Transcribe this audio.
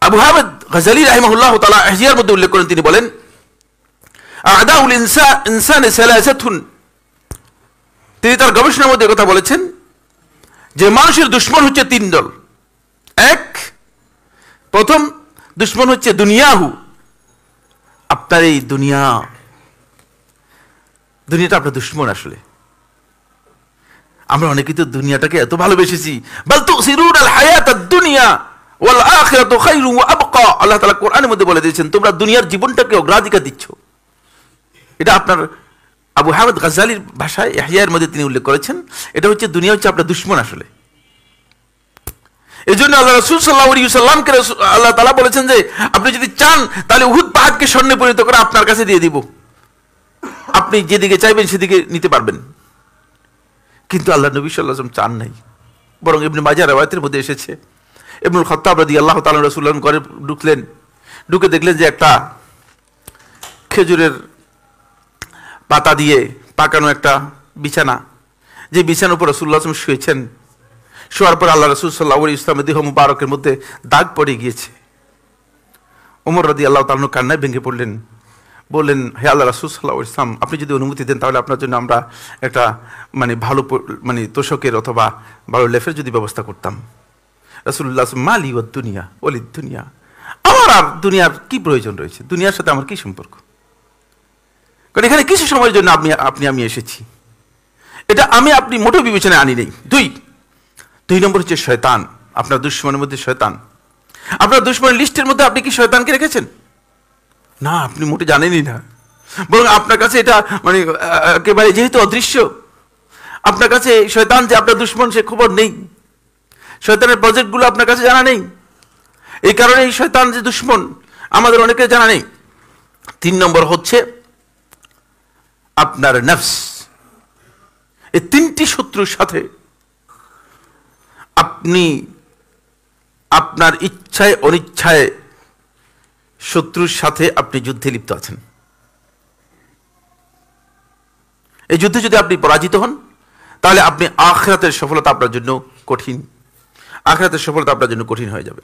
আবু হামিদ গাজালি রাহিমাহুল্লাহ তাআলা ইহজিয়ার মধ্যে উল্লেখ করেন, তিনি বলেন আদাউল ইনসান সালাসাতুন, তিনি তার গবেষণার মধ্যে কথা বলেছেন যে মানুষের দুশমন হচ্ছে তিন দল। এক, প্রথম দুশমন হচ্ছে দুনিয়াহু, আপনার এই দুনিয়াটা আপনার দুশমন। আসলে আমরা অনেকেই তো দুনিয়াটাকে এত ভালোবেসেছি, বাল তুসিরুনাল হায়াতাদ দুনিয়া ওয়াল আখিরাতু খায়রুন ওয়া আবকা। আল্লাহ তাআলা কোরআনের মধ্যে বলে দিয়েছেন তোমরা দুনিয়ার জীবনটাকে অগ্রাধিকার দিচ্ছ। এটা আপনার আবু হামিদ গাজালির ভাষায় ইহইয়ার মধ্যে তিনি উল্লেখ করেছেন, এটা হচ্ছে দুনিয়া হচ্ছে আপনার দুশমন। আসলে এই জন্য আল্লাহ রাসূল সাল্লাল্লাহু আলাইহি ওয়াসাল্লামকে আল্লাহ তাআলা বলেছেন যে আপনি যদি চান তাহলে উহুদ পাহাড়কে স্বর্ণে পরিণত করে আপনার কাছে দিয়ে দিব, আপনি যেদিকে চাইবেন সেদিকে নিতে পারবেন। কিন্তু আল্লাহ নবী সাল্লাল্লাহু আলাইহি ওয়াসাল্লাম চান নাই, বরং ইবনে মাজাহ riwayতের মধ্যে এসেছে ইবনুল খাত্তাব রাদিয়াল্লাহু তাআলা রাসূলুল্লাহর ঘরে ঢুকলেন, ঢুকে দেখলেন যে একটা খেজুরের পাতা দিয়ে পাকানো একটা বিছানা, যে বিছানার উপর রাসূলুল্লাহ সাল্লাল্লাহু আলাইহি ওয়াসাল্লাম শুয়েছেন। শোয়ার পর আল্লাহ রাসূল সাল্লাল্লাহু আলাইহি ওয়াসাল্লামের দেহ মুবারকের মধ্যে দাগ পড়ে গিয়েছে। ওমর রাদিয়াল্লাহু তাআলা কান্নায় ভেঙে পড়লেন, বললেন হে আল্লাহ রাসূল সাল্লাল্লাহু আলাইহি ওয়াসাল্লাম, আপনি যদি অনুমতি দেন তাহলে আপনার জন্য আমরা একটা ভালো তোষকের অথবা ভালো লেফের যদি ব্যবস্থা করতাম। রাসূলুল্লাহ মালি ওয়াদ দুনিয়া ওয়ালিদ দুনিয়া, আমার আর দুনিয়ার কি প্রয়োজন রয়েছে, দুনিয়ার সাথে আমার কি সম্পর্ক, কারণ এখানে কিছু সময়ের জন্য আমি এসেছি, এটা আপনি মোটেও বিবেচনায় আনি নেই। দুই নম্বর হচ্ছে শয়তান, আপনার দুশমনের মধ্যে শয়তান। আপনার দুশমনের লিস্টের মধ্যে আপনি কি শয়তানকে রেখেছেন? না, আপনি মোটে জানেনই না, বরং আপনার কাছে এটা একেবারে যেহেতু অদৃশ্য, আপনার কাছে শয়তান যে আপনার দুশমন সে খবর নেই, শয়তানের প্রজেক্টগুলো আপনার কাছে জানা নেই। এই কারণে এই শয়তান যে দুশমন আমাদের অনেকের জানা নেই। 3 নম্বর হচ্ছে আপনার নফস। এই 3টি শত্রুর সাথে আপনি আপনার ইচ্ছায় অনিচ্ছায় শত্রুর সাথে আপনি যুদ্ধে লিপ্ত আছেন। এই যুদ্ধে যদি আপনি পরাজিত হন তাহলে আপনি আখিরাতের সফলতা আপনার জন্য কঠিন হয়ে যাবে।